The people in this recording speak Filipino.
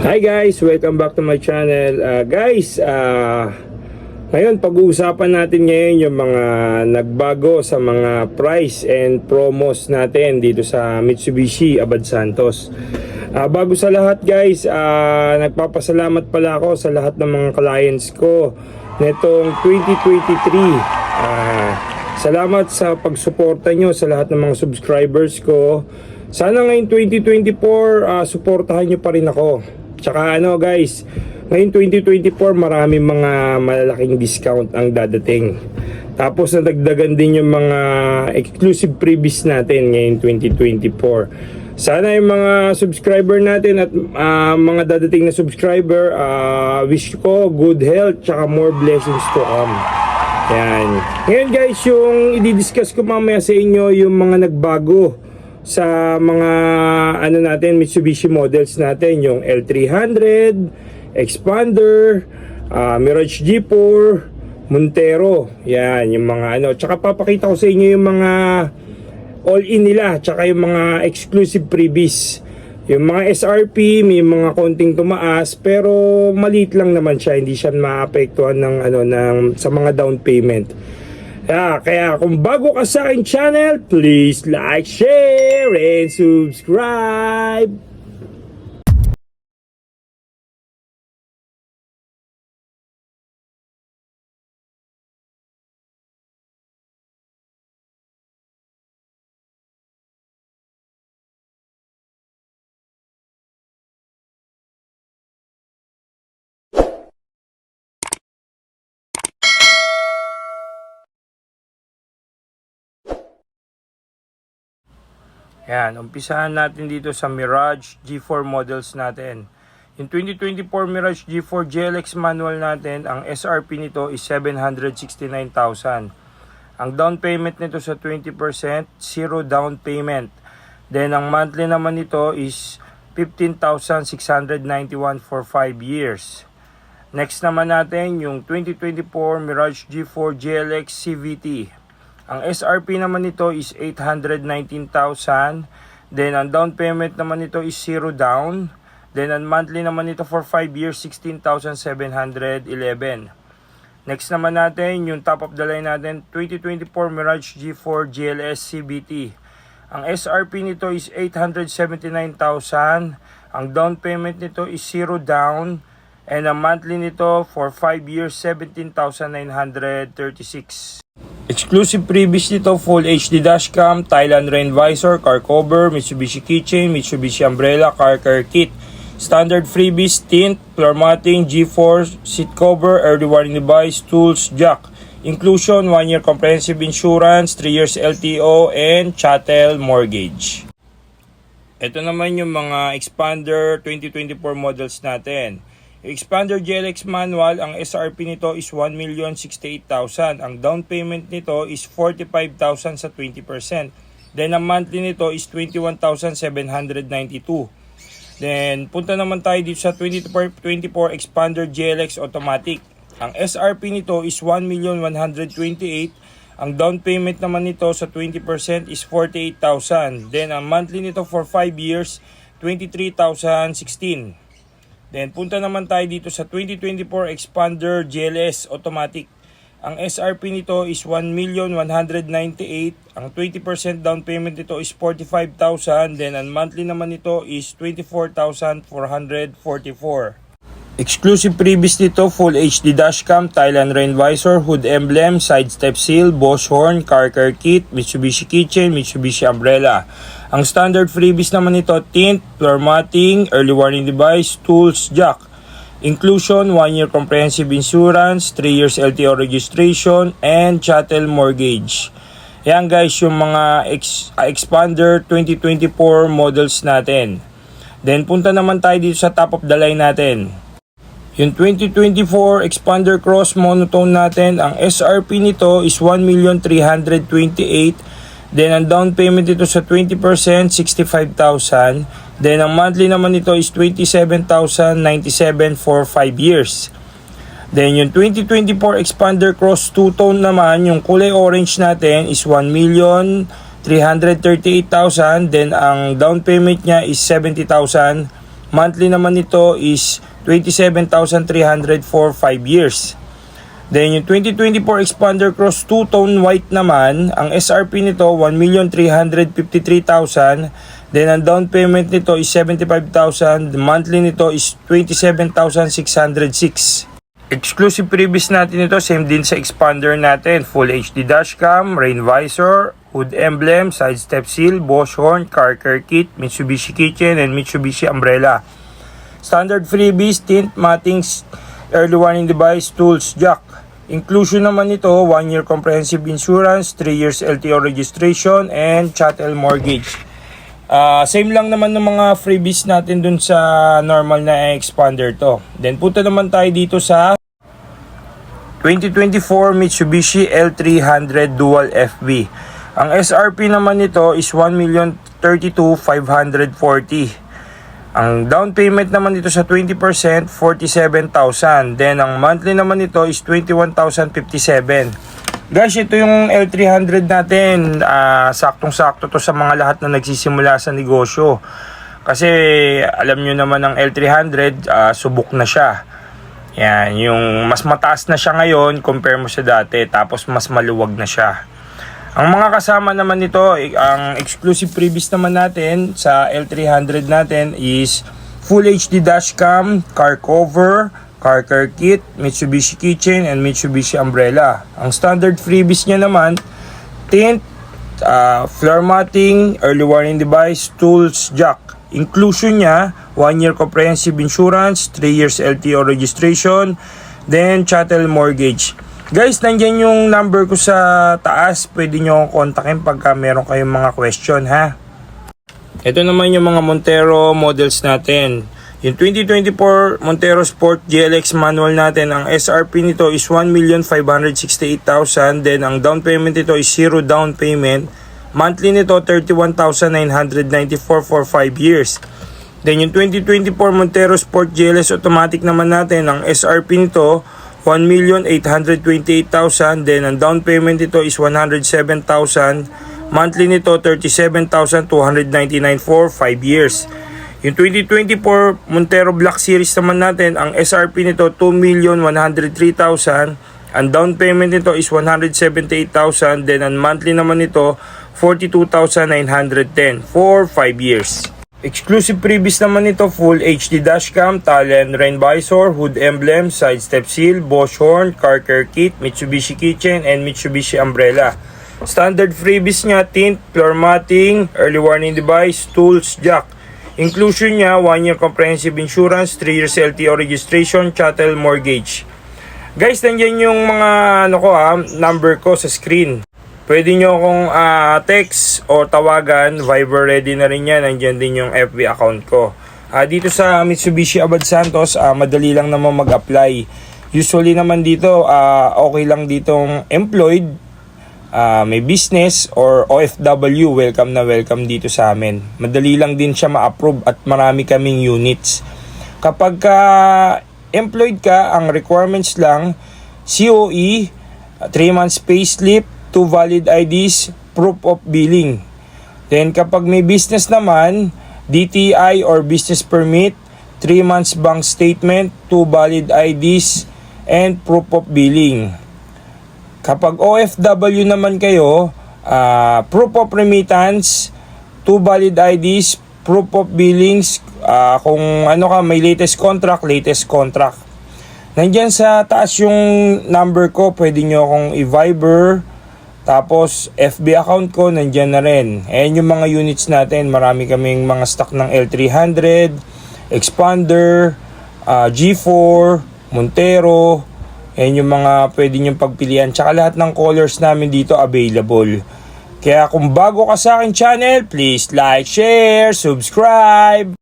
Hi guys! Welcome back to my channel. Ngayon pag-uusapan natin ngayon yung mga nagbago sa mga price and promos natin dito sa Mitsubishi Abad Santos. Bago sa lahat guys, nagpapasalamat pala ako sa lahat ng mga clients ko netong 2023. Salamat sa pagsuporta nyo sa lahat ng mga subscribers ko. Sana ngayon 2024, suportahan nyo pa rin ako. Tsaka guys, ngayon 2024 maraming mga malalaking discount ang dadating. Tapos nadagdagan din yung mga exclusive freebies natin ngayon 2024. Sana yung mga subscriber natin at mga dadating na subscriber, wish ko good health tsaka more blessings to come. Yan. Ngayon guys, yung i-discuss ko mamaya sa inyo yung mga nagbago sa mga natin Mitsubishi models natin, yung L300, Expander, Mirage G4, Montero. Yan yung mga tsaka papakita ko sa inyo yung mga all-in nila, tsaka yung mga exclusive freebies. Yung mga SRP may mga konting tumaas pero maliit lang naman siya, hindi siya maapektuhan ng sa mga down payment. Kaya kung bago ka sa aking channel, please like, share, and subscribe. Yan, umpisahan natin dito sa Mirage G4 models natin. Yung 2024 Mirage G4 GLX manual natin, ang SRP nito is 769,000. Ang down payment nito sa 20%, zero down payment. Then ang monthly naman nito is 15,691 for 5 years. Next naman natin yung 2024 Mirage G4 GLX CVT. Ang SRP naman nito is 819,000. Then ang down payment naman nito is zero down. Then ang monthly naman nito for 5 years 16,711. Next naman natin yung top of the line natin 2024 Mirage G4 GLS CVT. Ang SRP nito is 879,000. Ang down payment nito is zero down. And ang monthly nito for 5 years 17,936. Exclusive freebies nito, full HD dashcam, Thailand rain visor, car cover, Mitsubishi keychain, Mitsubishi umbrella, car care kit. Standard freebies, tint, floor matting, G4, seat cover, early warning device, tools, jack. Inclusion, 1-year comprehensive insurance, 3 years LTO, and chattel mortgage. Ito naman yung mga Expander 2024 models natin. Expander GLX manual, ang SRP nito is 1,068,000. Ang down payment nito is 45,000 sa 20%. Then ang monthly nito is 21,792. Then punta naman tayo dito sa 2024 Expander GLX automatic. Ang SRP nito is 1,128,000. Ang down payment naman nito sa 20% is 48,000. Then ang monthly nito for 5 years 23,016. Then punta naman tayo dito sa 2024 Expander GLS automatic. Ang SRP nito is 1,198,000. Ang 20% down payment nito is 45,000. Then ang monthly naman nito is 24,444. Exclusive freebies nito, full HD dashcam, Thailand rain visor, hood emblem, side step seal, Bosch horn, car care kit, Mitsubishi keychain, Mitsubishi umbrella. Ang standard freebies naman nito, tint, floor matting, early warning device, tools, jack. Inclusion, 1-year comprehensive insurance, 3 years LTO registration, and chattel mortgage. Yan guys yung mga Expander 2024 models natin. Then punta naman tayo dito sa top of the line natin. Yung 2024 Expander Cross monotone natin, ang SRP nito is 1,328,000. Then ang down payment nito sa 20%, 65,000. Then ang monthly naman nito is 27,097 for 5 years. Then yung 2024 Expander Cross two-tone naman, yung kulay orange natin is 1,338,000. Then ang down payment niya is 70,000. Monthly naman nito is 27,300 for 5 years. Then yung 2024 Expander Cross 2-tone white naman, ang SRP nito 1,353,000. Then ang down payment nito is 75,000. The monthly nito is 27,606. Exclusive previous natin ito, same din sa Expander natin. Full HD dashcam, rain visor, hood emblem, side step seal, Bosch horn, car care kit, Mitsubishi kitchen, and Mitsubishi umbrella. Standard freebies, tint, mattings, early warning device, tools, jack. Inclusion naman nito, 1 year comprehensive insurance, 3 years LTO registration, and chattel mortgage. Same lang naman ng mga freebies natin dun sa normal na Expander to. Then punta naman tayo dito sa 2024 Mitsubishi L300 Dual FB. Ang SRP naman nito is 1,032,540. Ang down payment naman dito sa 20%, 47,000. Then ang monthly naman nito is 21,057. Guys, ito yung L300 natin. Saktong-sakto to sa mga lahat na nagsisimula sa negosyo. Kasi alam nyo naman ang L300, subok na siya. Yan, yung mas mataas na siya ngayon compare mo sa dati, tapos mas maluwag na siya. Ang mga kasama naman nito, ang exclusive previous naman natin sa L300 natin is Full HD dashcam, car cover, car care kit, Mitsubishi kitchen, and Mitsubishi umbrella. Ang standard freebies niya naman, tint, floor matting, early warning device, tools, jack. Inclusion niya, 1 year comprehensive insurance, 3 years LTO registration, then chattel mortgage. Guys, nandyan yung number ko sa taas. Pwede nyo akong kontakin pagka meron kayong mga question, ha? Ito naman yung mga Montero models natin. Yung 2024 Montero Sport GLX manual natin, ang SRP nito is 1,568,000. Then ang down payment nito is 0 down payment. Monthly nito 31,994 for 5 years. Then yung 2024 Montero Sport GLS automatic naman natin, ang SRP nito 1,828,000. Then ang down payment nito is 107,000. Monthly nito 37,299 for 5 years. Yung 2024 Montero Black Series naman natin, ang SRP nito 2,103,000. Ang down payment nito is 178,000. Then ang monthly naman nito 42,910 for 5 years. Exclusive previous naman nito, full HD dashcam, Talon rain visor, hood emblem, side step seal, Bosch horn, car care kit, Mitsubishi kitchen, and Mitsubishi umbrella. Standard freebies niya, tint, floor matting, early warning device, tools, jack. Inclusion niya, 1 year comprehensive insurance, 3 years LTO registration, chattel mortgage. Guys, nandiyan yung mga number ko sa screen. Pwede nyo akong text o tawagan, Viber ready na rin yan, nandiyan din yung FB account ko. Dito sa Mitsubishi Abad Santos, madali lang naman mag-apply. Usually naman dito, okay lang ditong employed, may business or OFW, welcome na welcome dito sa amin. Madali lang din siya ma-approve at marami kaming units. Kapag employed ka, ang requirements lang, COE, 3 months payslip, 2 valid IDs, proof of billing. Then kapag may business naman, DTI or business permit, 3 months bank statement, 2 valid IDs, and proof of billing. Kapag OFW naman kayo, proof of remittance, 2 valid IDs, proof of billings, kung may latest contract. Nandyan sa taas yung number ko, pwede nyo akong i-Viber. Tapos FB account ko nandyan na rin. Ayan yung mga units natin. Marami kaming mga stock ng L300, Expander, G4, Montero. Ayan yung mga pwede nyong pagpilian. Tsaka lahat ng colors namin dito available. Kaya kung bago ka sa akin channel, please like, share, subscribe.